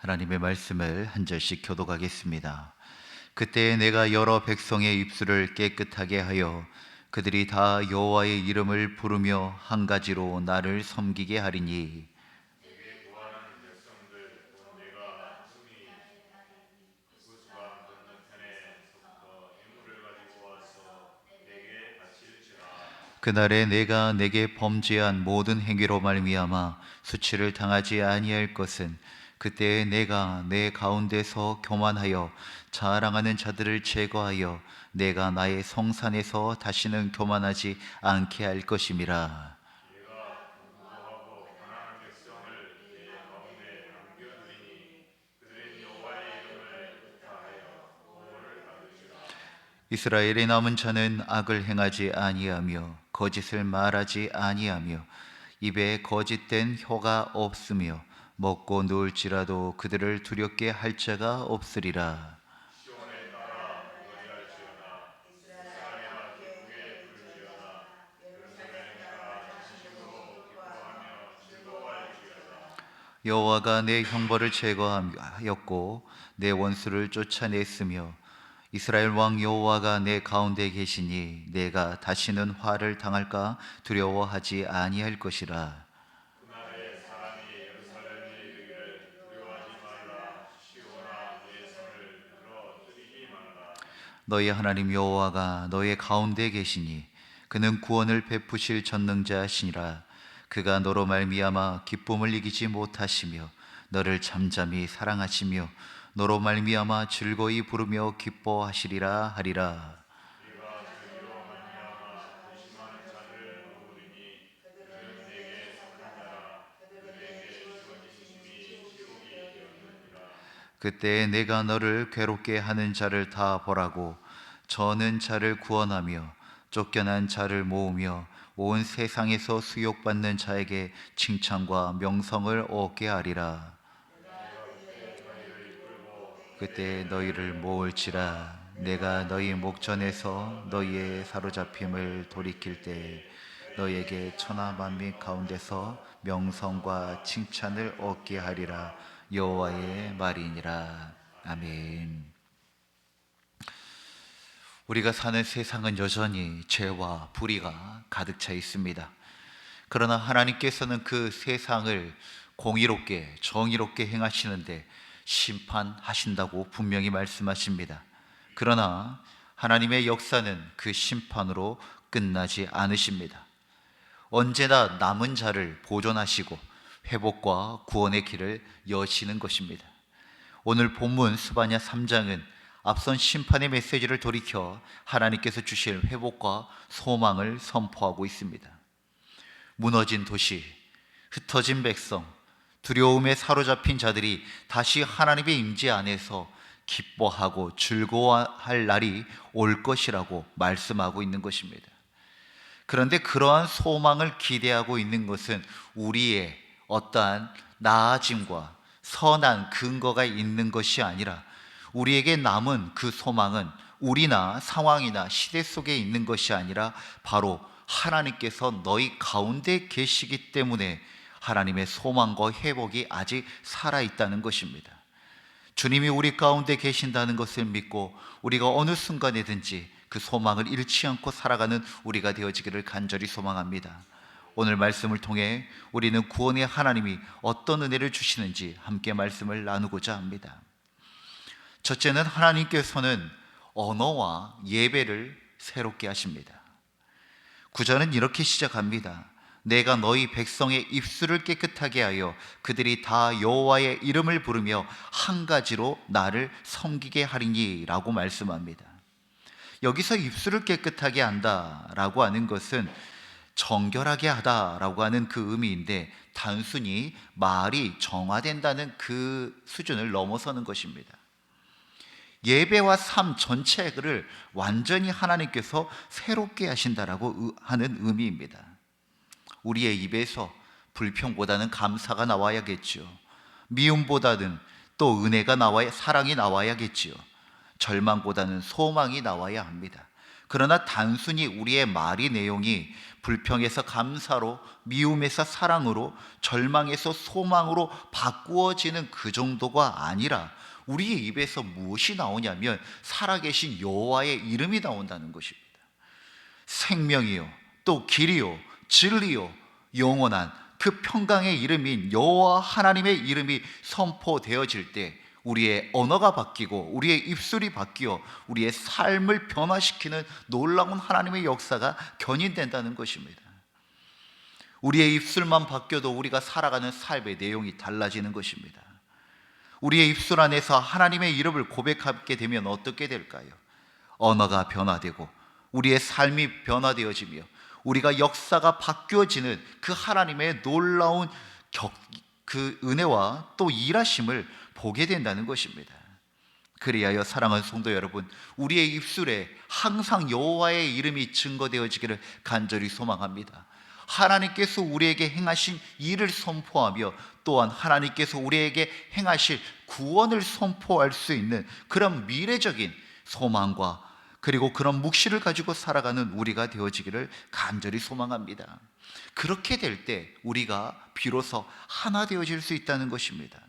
하나님의 말씀을 한 절씩 교독하겠습니다. 그때 내가 여러 백성의 입술을 깨끗하게 하여 그들이 다 여호와의 이름을 부르며 한 가지로 나를 섬기게 하리니. 그날에 내가 내게 범죄한 모든 행위로 말미암아 수치를 당하지 아니할 것은 그때에 내가 내 가운데서 교만하여 자랑하는 자들을 제거하여 내가 나의 성산에서 다시는 교만하지 않게 할 것임이라. 이스라엘의 남은 자는 악을 행하지 아니하며 거짓을 말하지 아니하며 입에 거짓된 혀가 없으며 먹고 누울지라도 그들을 두렵게 할 자가 없으리라. 여호와가 내 형벌을 제거하였고 내 원수를 쫓아냈으며 이스라엘 왕 여호와가 내 가운데 계시니 내가 다시는 화를 당할까 두려워하지 아니할 것이라. 너희 하나님 여호와가 너의 가운데 계시니 그는 구원을 베푸실 전능자시니라. 그가 너로 말미암아 기쁨을 이기지 못하시며 너를 잠잠히 사랑하시며 너로 말미암아 즐거이 부르며 기뻐하시리라 하리라. 그때 내가 너를 괴롭게 하는 자를 다 벌하고 저는 자를 구원하며 쫓겨난 자를 모으며 온 세상에서 수욕받는 자에게 칭찬과 명성을 얻게 하리라. 그때 너희를 모을지라. 내가 너희 목전에서 너희의 사로잡힘을 돌이킬 때 너희에게 천하 만민 가운데서 명성과 칭찬을 얻게 하리라. 여호와의 말이니라. 아멘. 우리가 사는 세상은 여전히 죄와 불의가 가득 차 있습니다. 그러나 하나님께서는 그 세상을 공의롭게 정의롭게 행하시는데 심판하신다고 분명히 말씀하십니다. 그러나 하나님의 역사는 그 심판으로 끝나지 않으십니다. 언제나 남은 자를 보존하시고 회복과 구원의 길을 여시는 것입니다. 오늘 본문 스바냐 3장은 앞선 심판의 메시지를 돌이켜 하나님께서 주실 회복과 소망을 선포하고 있습니다. 무너진 도시, 흩어진 백성, 두려움에 사로잡힌 자들이 다시 하나님의 임재 안에서 기뻐하고 즐거워할 날이 올 것이라고 말씀하고 있는 것입니다. 그런데 그러한 소망을 기대하고 있는 것은 우리의 어떠한 나아짐과 선한 근거가 있는 것이 아니라 우리에게 남은 그 소망은 우리나 상황이나 시대 속에 있는 것이 아니라 바로 하나님께서 너희 가운데 계시기 때문에 하나님의 소망과 회복이 아직 살아있다는 것입니다. 주님이 우리 가운데 계신다는 것을 믿고 우리가 어느 순간에든지 그 소망을 잃지 않고 살아가는 우리가 되어지기를 간절히 소망합니다. 오늘 말씀을 통해 우리는 구원의 하나님이 어떤 은혜를 주시는지 함께 말씀을 나누고자 합니다. 첫째는 하나님께서는 언어와 예배를 새롭게 하십니다. 구절은 이렇게 시작합니다. 내가 너희 백성의 입술을 깨끗하게 하여 그들이 다 여호와의 이름을 부르며 한 가지로 나를 섬기게 하리니 라고 말씀합니다. 여기서 입술을 깨끗하게 한다라고 하는 것은 정결하게 하다라고 하는 그 의미인데 단순히 말이 정화된다는 그 수준을 넘어서는 것입니다. 예배와 삶 전체를 완전히 하나님께서 새롭게 하신다라고 하는 의미입니다. 우리의 입에서 불평보다는 감사가 나와야겠죠. 미움보다는 또 은혜가 나와야, 사랑이 나와야겠지요. 절망보다는 소망이 나와야 합니다. 그러나 단순히 우리의 말이 내용이 불평에서 감사로, 미움에서 사랑으로, 절망에서 소망으로 바꾸어지는 그 정도가 아니라 우리의 입에서 무엇이 나오냐면 살아계신 여호와의 이름이 나온다는 것입니다. 생명이요, 또 길이요, 진리요, 영원한 그 평강의 이름인 여호와 하나님의 이름이 선포되어질 때 우리의 언어가 바뀌고 우리의 입술이 바뀌어 우리의 삶을 변화시키는 놀라운 하나님의 역사가 견인된다는 것입니다. 우리의 입술만 바뀌어도 우리가 살아가는 삶의 내용이 달라지는 것입니다. 우리의 입술 안에서 하나님의 이름을 고백하게 되면 어떻게 될까요? 언어가 변화되고 우리의 삶이 변화되어지며 우리가 역사가 바뀌어지는 그 하나님의 놀라운 그 은혜와 또 일하심을 보게 된다는 것입니다. 그리하여 사랑하는 성도 여러분, 우리의 입술에 항상 여호와의 이름이 증거되어지기를 간절히 소망합니다. 하나님께서 우리에게 행하신 일을 선포하며 또한 하나님께서 우리에게 행하실 구원을 선포할 수 있는 그런 미래적인 소망과 그리고 그런 묵시를 가지고 살아가는 우리가 되어지기를 간절히 소망합니다. 그렇게 될 때 우리가 비로소 하나 되어질 수 있다는 것입니다.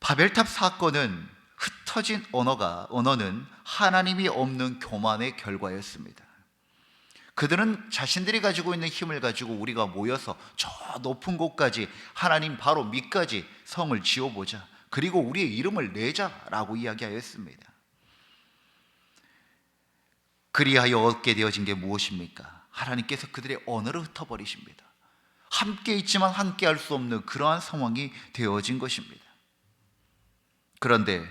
바벨탑 사건은 흩어진 언어는 하나님이 없는 교만의 결과였습니다. 그들은 자신들이 가지고 있는 힘을 가지고 우리가 모여서 저 높은 곳까지 하나님 바로 밑까지 성을 지어보자, 그리고 우리의 이름을 내자라고 이야기하였습니다. 그리하여 얻게 되어진 게 무엇입니까? 하나님께서 그들의 언어를 흩어버리십니다. 함께 있지만 함께 할 수 없는 그러한 상황이 되어진 것입니다. 그런데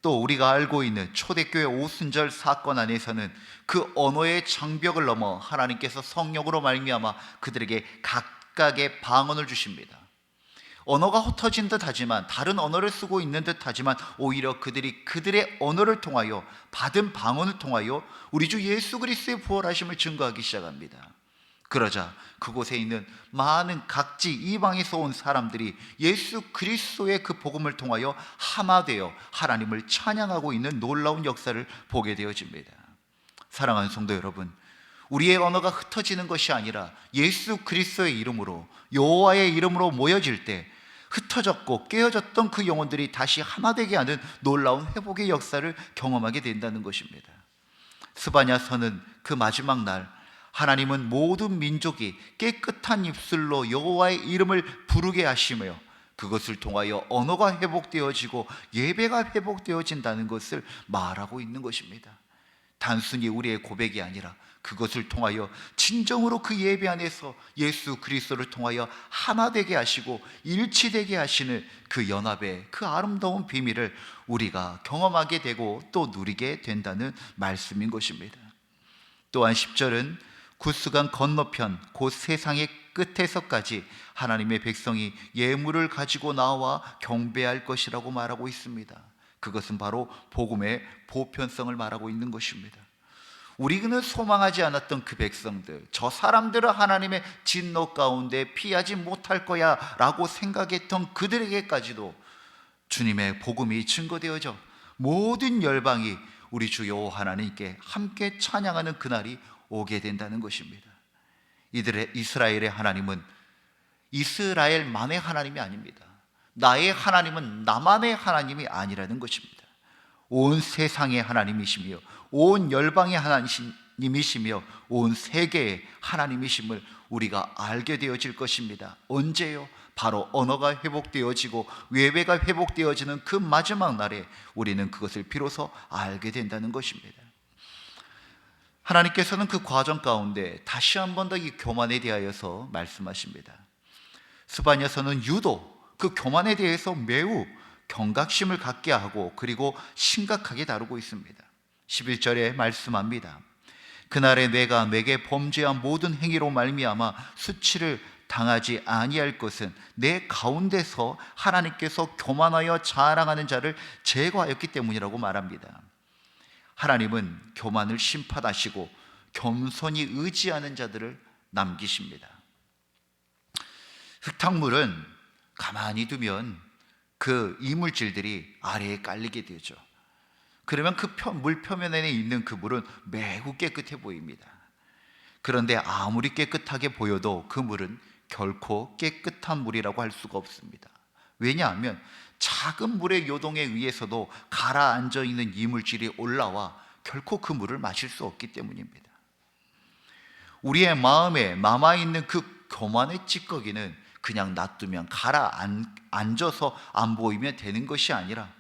또 우리가 알고 있는 초대교회 오순절 사건 안에서는 그 언어의 장벽을 넘어 하나님께서 성령으로 말미암아 그들에게 각각의 방언을 주십니다. 언어가 흩어진 듯 하지만, 다른 언어를 쓰고 있는 듯 하지만 오히려 그들이 그들의 언어를 통하여 받은 방언을 통하여 우리 주 예수 그리스도의 부활하심을 증거하기 시작합니다. 그러자 그곳에 있는 많은 각지 이방에서 온 사람들이 예수 그리스도의 그 복음을 통하여 하나 되어 하나님을 찬양하고 있는 놀라운 역사를 보게 되어집니다. 사랑하는 성도 여러분, 우리의 언어가 흩어지는 것이 아니라 예수 그리스도의 이름으로, 여호와의 이름으로 모여질 때 흩어졌고 깨어졌던 그 영혼들이 다시 하나 되게 하는 놀라운 회복의 역사를 경험하게 된다는 것입니다. 스바냐서는 그 마지막 날 하나님은 모든 민족이 깨끗한 입술로 여호와의 이름을 부르게 하시며 그것을 통하여 언어가 회복되어지고 예배가 회복되어진다는 것을 말하고 있는 것입니다. 단순히 우리의 고백이 아니라 그것을 통하여 진정으로 그 예배 안에서 예수 그리스도를 통하여 하나 되게 하시고 일치되게 하시는 그 연합의 그 아름다운 비밀을 우리가 경험하게 되고 또 누리게 된다는 말씀인 것입니다. 또한 10절은 구스강 건너편 곧 세상의 끝에서까지 하나님의 백성이 예물을 가지고 나와 경배할 것이라고 말하고 있습니다. 그것은 바로 복음의 보편성을 말하고 있는 것입니다. 우리는 소망하지 않았던 그 백성들, 저 사람들은 하나님의 진노 가운데 피하지 못할 거야 라고 생각했던 그들에게까지도 주님의 복음이 증거되어져 모든 열방이 우리 주 여호와 하나님께 함께 찬양하는 그날이 오게 된다는 것입니다. 이스라엘의 하나님은 이스라엘만의 하나님이 아닙니다. 나의 하나님은 나만의 하나님이 아니라는 것입니다. 온 세상의 하나님이시며 온 열방의 하나님이시며 온 세계의 하나님이심을 우리가 알게 되어질 것입니다. 언제요? 바로 언어가 회복되어지고 예배가 회복되어지는 그 마지막 날에 우리는 그것을 비로소 알게 된다는 것입니다. 하나님께서는 그 과정 가운데 다시 한 번 더 이 교만에 대하여서 말씀하십니다. 스바냐서는 유독 그 교만에 대해서 매우 경각심을 갖게 하고 그리고 심각하게 다루고 있습니다. 11절에 말씀합니다. 그날에 내가 내게 범죄한 모든 행위로 말미암아 수치를 당하지 아니할 것은 내 가운데서 하나님께서 교만하여 자랑하는 자를 제거하였기 때문이라고 말합니다. 하나님은 교만을 심판하시고 겸손히 의지하는 자들을 남기십니다. 흙탕물은 가만히 두면 그 이물질들이 아래에 깔리게 되죠. 그러면 그 물 표면에 있는 그 물은 매우 깨끗해 보입니다. 그런데 아무리 깨끗하게 보여도 그 물은 결코 깨끗한 물이라고 할 수가 없습니다. 왜냐하면 작은 물의 요동에 의해서도 가라앉아 있는 이물질이 올라와 결코 그 물을 마실 수 없기 때문입니다. 우리의 마음에 남아있는 그 교만의 찌꺼기는 그냥 놔두면 가라앉아서 안 보이면 되는 것이 아니라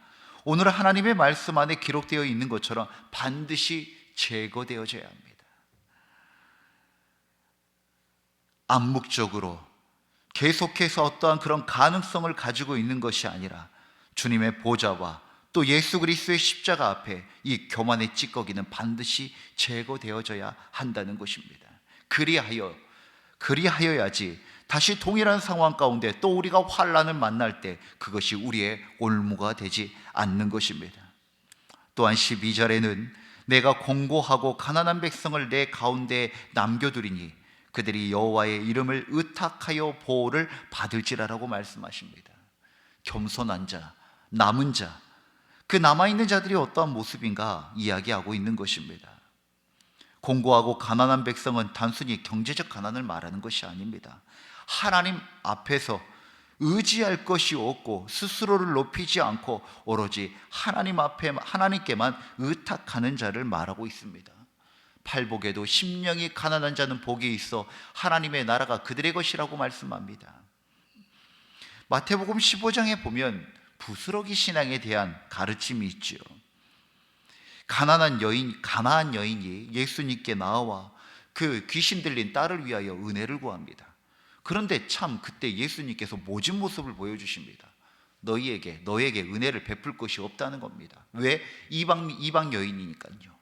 오늘 하나님의 말씀 안에 기록되어 있는 것처럼 반드시 제거되어져야 합니다. 암묵적으로 계속해서 어떠한 그런 가능성을 가지고 있는 것이 아니라 주님의 보좌와 또 예수 그리스도의 십자가 앞에 이 교만의 찌꺼기는 반드시 제거되어져야 한다는 것입니다. 그리하여야지 다시 동일한 상황 가운데 또 우리가 환난을 만날 때 그것이 우리의 올무가 되지 않는 것입니다. 또한 12절에는 내가 공고하고 가난한 백성을 내 가운데 남겨두리니 그들이 여호와의 이름을 의탁하여 보호를 받을지라라고 말씀하십니다. 겸손한 자, 남은 자, 그 남아있는 자들이 어떠한 모습인가 이야기하고 있는 것입니다. 공고하고 가난한 백성은 단순히 경제적 가난을 말하는 것이 아닙니다. 하나님 앞에서 의지할 것이 없고 스스로를 높이지 않고 오로지 하나님 앞에 하나님께만 의탁하는 자를 말하고 있습니다. 팔복에도 심령이 가난한 자는 복이 있어 하나님의 나라가 그들의 것이라고 말씀합니다. 마태복음 15장에 보면 부스러기 신앙에 대한 가르침이 있죠. 가난한 여인이 예수님께 나와 그 귀신 들린 딸을 위하여 은혜를 구합니다. 그런데 참 그때 예수님께서 모진 모습을 보여주십니다. 너에게 은혜를 베풀 것이 없다는 겁니다. 왜? 이방 여인이니까요.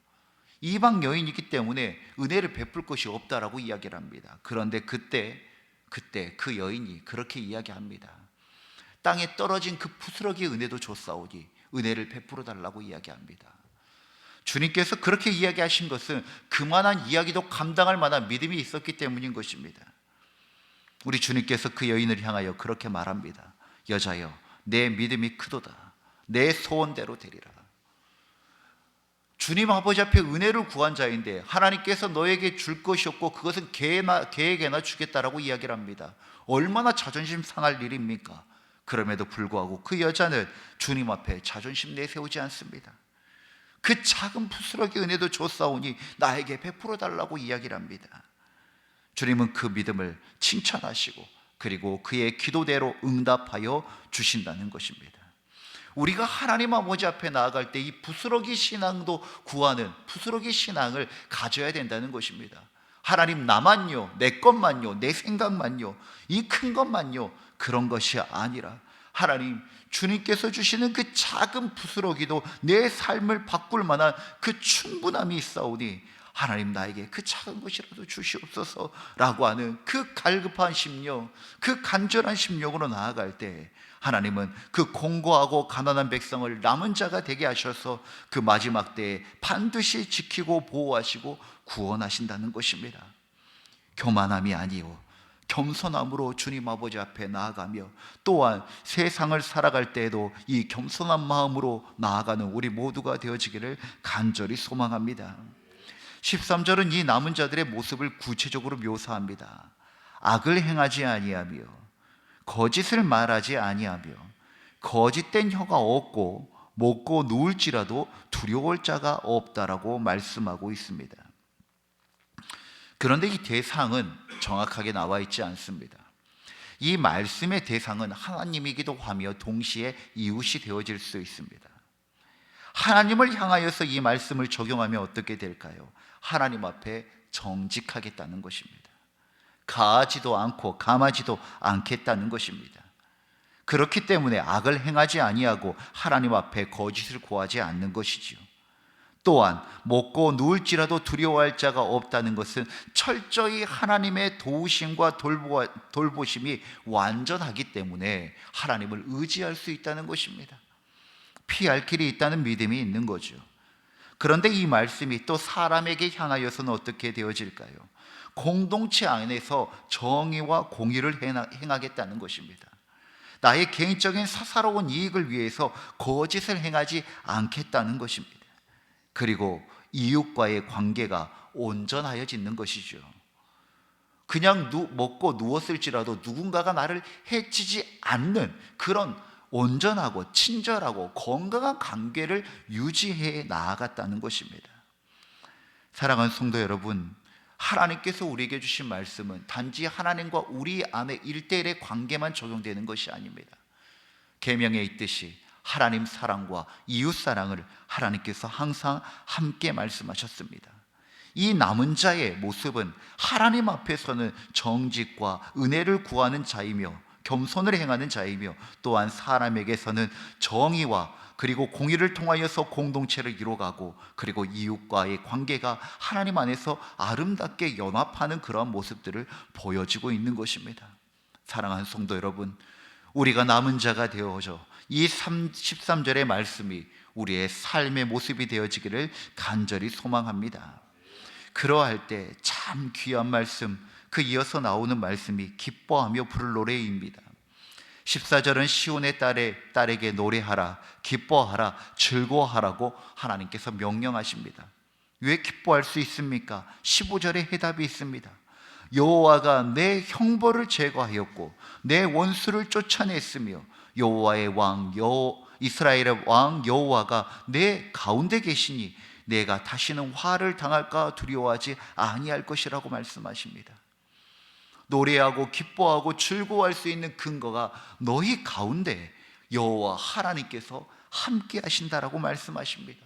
이방 여인이기 때문에 은혜를 베풀 것이 없다라고 이야기를 합니다. 그런데 그때 그 여인이 그렇게 이야기합니다. 땅에 떨어진 그 부스러기의 은혜도 줬사오니 은혜를 베풀어 달라고 이야기합니다. 주님께서 그렇게 이야기하신 것은 그만한 이야기도 감당할 만한 믿음이 있었기 때문인 것입니다. 우리 주님께서 그 여인을 향하여 그렇게 말합니다. 여자여, 내 믿음이 크도다. 내 소원대로 되리라. 주님 아버지 앞에 은혜를 구한 자인데 하나님께서 너에게 줄 것이 없고 그것은 개에게나 주겠다라고 이야기를 합니다. 얼마나 자존심 상할 일입니까? 그럼에도 불구하고 그 여자는 주님 앞에 자존심 내세우지 않습니다. 그 작은 부스러기 은혜도 줬사오니 나에게 베풀어 달라고 이야기를 합니다. 주님은 그 믿음을 칭찬하시고 그리고 그의 기도대로 응답하여 주신다는 것입니다. 우리가 하나님 아버지 앞에 나아갈 때 이 부스러기 신앙도 구하는 부스러기 신앙을 가져야 된다는 것입니다. 하나님, 나만요, 내 것만요, 내 생각만요, 이 큰 것만요, 그런 것이 아니라 하나님, 주님께서 주시는 그 작은 부스러기도 내 삶을 바꿀 만한 그 충분함이 있사오니 하나님, 나에게 그 작은 것이라도 주시옵소서라고 하는 그 갈급한 심령, 그 간절한 심령으로 나아갈 때 하나님은 그 공고하고 가난한 백성을 남은 자가 되게 하셔서 그 마지막 때에 반드시 지키고 보호하시고 구원하신다는 것입니다. 교만함이 아니요 겸손함으로 주님 아버지 앞에 나아가며 또한 세상을 살아갈 때에도 이 겸손한 마음으로 나아가는 우리 모두가 되어지기를 간절히 소망합니다. 13절은 이 남은 자들의 모습을 구체적으로 묘사합니다. 악을 행하지 아니하며 거짓을 말하지 아니하며 거짓된 혀가 없고 먹고 누울지라도 두려울 자가 없다라고 말씀하고 있습니다. 그런데 이 대상은 정확하게 나와 있지 않습니다. 이 말씀의 대상은 하나님이기도 하며 동시에 이웃이 되어질 수 있습니다. 하나님을 향하여서 이 말씀을 적용하면 어떻게 될까요? 하나님 앞에 정직하겠다는 것입니다. 가하지도 않고 감하지도 않겠다는 것입니다. 그렇기 때문에 악을 행하지 아니하고 하나님 앞에 거짓을 고하지 않는 것이지요. 또한 먹고 누울지라도 두려워할 자가 없다는 것은 철저히 하나님의 도우심과 돌보심이 완전하기 때문에 하나님을 의지할 수 있다는 것입니다. 피할 길이 있다는 믿음이 있는 거죠. 그런데 이 말씀이 또 사람에게 향하여서는 어떻게 되어질까요? 공동체 안에서 정의와 공의를 행하겠다는 것입니다. 나의 개인적인 사사로운 이익을 위해서 거짓을 행하지 않겠다는 것입니다. 그리고 이웃과의 관계가 온전하여지는 것이죠. 그냥 먹고 누웠을지라도 누군가가 나를 해치지 않는 그런 온전하고 친절하고 건강한 관계를 유지해 나아갔다는 것입니다. 사랑하는 성도 여러분, 하나님께서 우리에게 주신 말씀은 단지 하나님과 우리 안에 1대1의 관계만 적용되는 것이 아닙니다. 계명에 있듯이 하나님 사랑과 이웃 사랑을 하나님께서 항상 함께 말씀하셨습니다. 이 남은 자의 모습은 하나님 앞에서는 정직과 은혜를 구하는 자이며 겸손을 행하는 자이며, 또한 사람에게서는 정의와 그리고 공의를 통하여서 공동체를 이루어가고, 그리고 이웃과의 관계가 하나님 안에서 아름답게 연합하는 그러한 모습들을 보여주고 있는 것입니다. 사랑하는 성도 여러분, 우리가 남은 자가 되어져 이 13절의 말씀이 우리의 삶의 모습이 되어지기를 간절히 소망합니다. 그러할 때 참 귀한 말씀, 그 이어서 나오는 말씀이 기뻐하며 부를 노래입니다. 14절은 시온의 딸에게 노래하라, 기뻐하라, 즐거워하라고 하나님께서 명령하십니다. 왜 기뻐할 수 있습니까? 15절에 해답이 있습니다. 여호와가 내 형벌을 제거하였고 내 원수를 쫓아냈으며 여호와의 왕 이스라엘의 왕 여호와가 내 가운데 계시니 내가 다시는 화를 당할까 두려워하지 아니할 것이라고 말씀하십니다. 노래하고 기뻐하고 즐거워할 수 있는 근거가 너희 가운데 여호와 하나님께서 함께 하신다라고 말씀하십니다.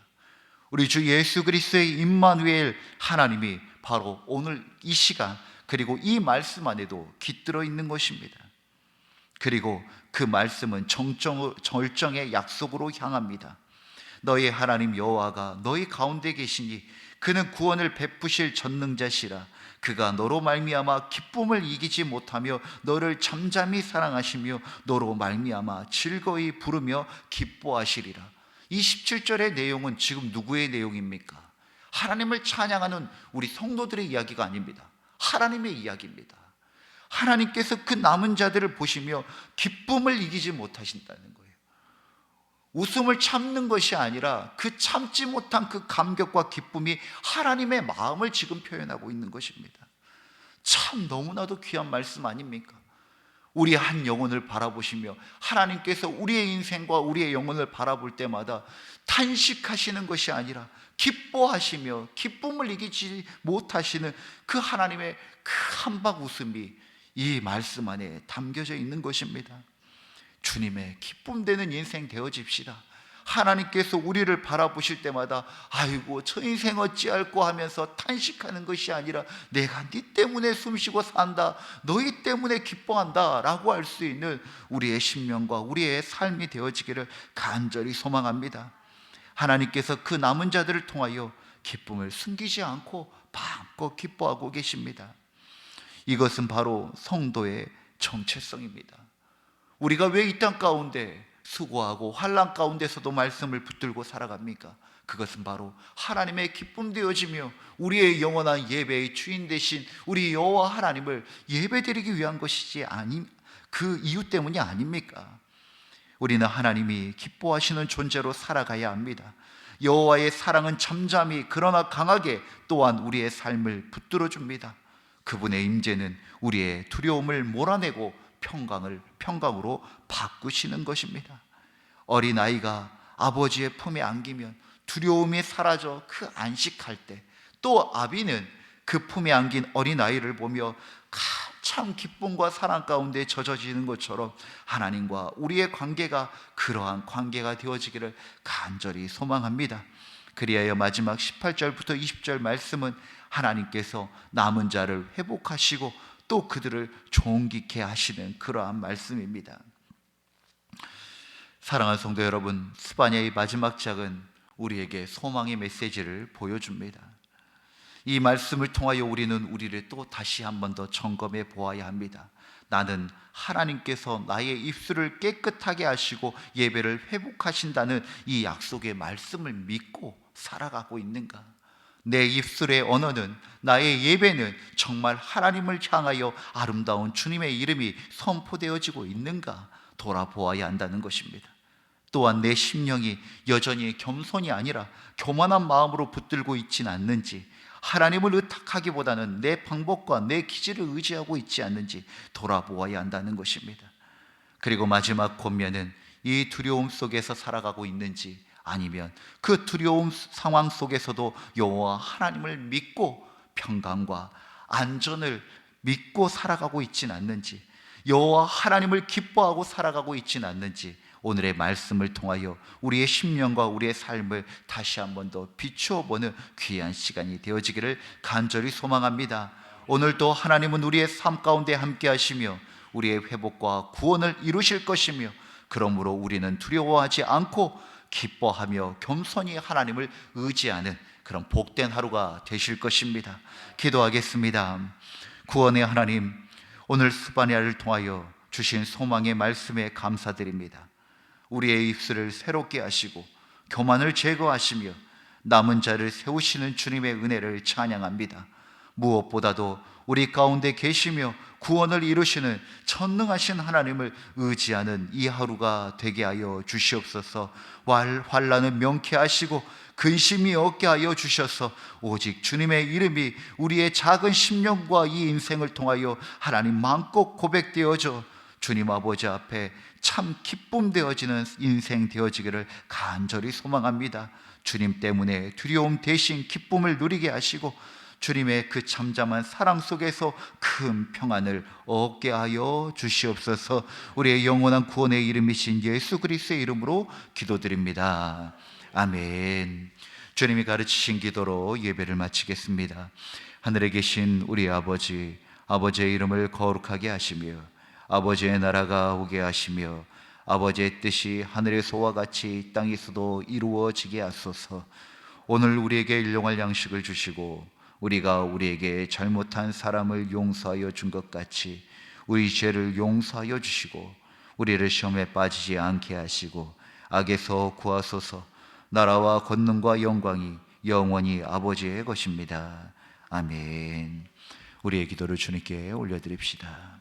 우리 주 예수 그리스도의 임마누엘 하나님이 바로 오늘 이 시간, 그리고 이 말씀 안에도 깃들어 있는 것입니다. 그리고 그 말씀은 절정의 약속으로 향합니다. 너희 하나님 여호와가 너희 가운데 계시니 그는 구원을 베푸실 전능자시라. 그가 너로 말미암아 기쁨을 이기지 못하며 너를 잠잠히 사랑하시며 너로 말미암아 즐거이 부르며 기뻐하시리라. 이 17절의 내용은 지금 누구의 내용입니까? 하나님을 찬양하는 우리 성도들의 이야기가 아닙니다. 하나님의 이야기입니다. 하나님께서 그 남은 자들을 보시며 기쁨을 이기지 못하신다는 거예요. 웃음을 참는 것이 아니라 그 참지 못한 그 감격과 기쁨이 하나님의 마음을 지금 표현하고 있는 것입니다. 참 너무나도 귀한 말씀 아닙니까? 우리 한 영혼을 바라보시며 하나님께서 우리의 인생과 우리의 영혼을 바라볼 때마다 탄식하시는 것이 아니라 기뻐하시며 기쁨을 이기지 못하시는 그 하나님의 그 한박 웃음이 이 말씀 안에 담겨져 있는 것입니다. 주님의 기쁨 되는 인생 되어집시다. 하나님께서 우리를 바라보실 때마다 아이고 저 인생 어찌할꼬 하면서 탄식하는 것이 아니라 내가 네 때문에 숨쉬고 산다, 너희 때문에 기뻐한다 라고 할 수 있는 우리의 심령과 우리의 삶이 되어지기를 간절히 소망합니다. 하나님께서 그 남은 자들을 통하여 기쁨을 숨기지 않고 마음껏 기뻐하고 계십니다. 이것은 바로 성도의 정체성입니다. 우리가 왜 이 땅 가운데 수고하고 환난 가운데서도 말씀을 붙들고 살아갑니까? 그것은 바로 하나님의 기쁨 되어지며 우리의 영원한 예배의 주인 되신 우리 여호와 하나님을 예배드리기 위한 것이지 그 이유 때문이 아닙니까? 우리는 하나님이 기뻐하시는 존재로 살아가야 합니다. 여호와의 사랑은 잠잠히 그러나 강하게 또한 우리의 삶을 붙들어 줍니다. 그분의 임재는 우리의 두려움을 몰아내고 평강으로 바꾸시는 것입니다. 어린아이가 아버지의 품에 안기면 두려움이 사라져 그 안식할 때, 또 아비는 그 품에 안긴 어린아이를 보며 참 기쁨과 사랑 가운데 젖어지는 것처럼 하나님과 우리의 관계가 그러한 관계가 되어지기를 간절히 소망합니다. 그리하여 마지막 18절부터 20절 말씀은 하나님께서 남은 자를 회복하시고 또 그들을 존귀케 하시는 그러한 말씀입니다. 사랑하는 성도 여러분, 스바냐의 마지막 장은 우리에게 소망의 메시지를 보여줍니다. 이 말씀을 통하여 우리는 우리를 또 다시 한 번 더 점검해 보아야 합니다. 나는 하나님께서 나의 입술을 깨끗하게 하시고 예배를 회복하신다는 이 약속의 말씀을 믿고 살아가고 있는가? 내 입술의 언어는, 나의 예배는 정말 하나님을 향하여 아름다운 주님의 이름이 선포되어지고 있는가 돌아보아야 한다는 것입니다. 또한 내 심령이 여전히 겸손이 아니라 교만한 마음으로 붙들고 있지는 않는지, 하나님을 의탁하기보다는 내 방법과 내 기질을 의지하고 있지 않는지 돌아보아야 한다는 것입니다. 그리고 마지막 권면은 이 두려움 속에서 살아가고 있는지, 아니면 그 두려움 상황 속에서도 여호와 하나님을 믿고 평강과 안전을 믿고 살아가고 있지는 않는지, 여호와 하나님을 기뻐하고 살아가고 있지는 않는지, 오늘의 말씀을 통하여 우리의 심령과 우리의 삶을 다시 한 번 더 비추어 보는 귀한 시간이 되어지기를 간절히 소망합니다. 오늘도 하나님은 우리의 삶 가운데 함께 하시며 우리의 회복과 구원을 이루실 것이며, 그러므로 우리는 두려워하지 않고 기뻐하며 겸손히 하나님을 의지하는 그런 복된 하루가 되실 것입니다. 기도하겠습니다. 구원의 하나님, 오늘 스바냐를 통하여 주신 소망의 말씀에 감사드립니다. 우리의 입술을 새롭게 하시고 교만을 제거하시며 남은 자를 세우시는 주님의 은혜를 찬양합니다. 무엇보다도 우리 가운데 계시며 구원을 이루시는 전능하신 하나님을 의지하는 이 하루가 되게 하여 주시옵소서. 환난은 명쾌하시고 근심이 없게 하여 주셔서 오직 주님의 이름이 우리의 작은 심령과 이 인생을 통하여 하나님 마음껏 고백되어져 주님 아버지 앞에 참 기쁨 되어지는 인생 되어지기를 간절히 소망합니다. 주님 때문에 두려움 대신 기쁨을 누리게 하시고 주님의 그 잠잠한 사랑 속에서 큰 평안을 얻게 하여 주시옵소서. 우리의 영원한 구원의 이름이신 예수 그리스도의 이름으로 기도드립니다. 아멘. 주님이 가르치신 기도로 예배를 마치겠습니다. 하늘에 계신 우리 아버지, 아버지의 이름을 거룩하게 하시며 아버지의 나라가 오게 하시며 아버지의 뜻이 하늘에서와 같이 땅에서도 이루어지게 하소서. 오늘 우리에게 일용할 양식을 주시고 우리가 우리에게 잘못한 사람을 용서하여 준 것 같이 우리 죄를 용서하여 주시고 우리를 시험에 빠지지 않게 하시고 악에서 구하소서. 나라와 권능과 영광이 영원히 아버지의 것입니다. 아멘. 우리의 기도를 주님께 올려드립시다.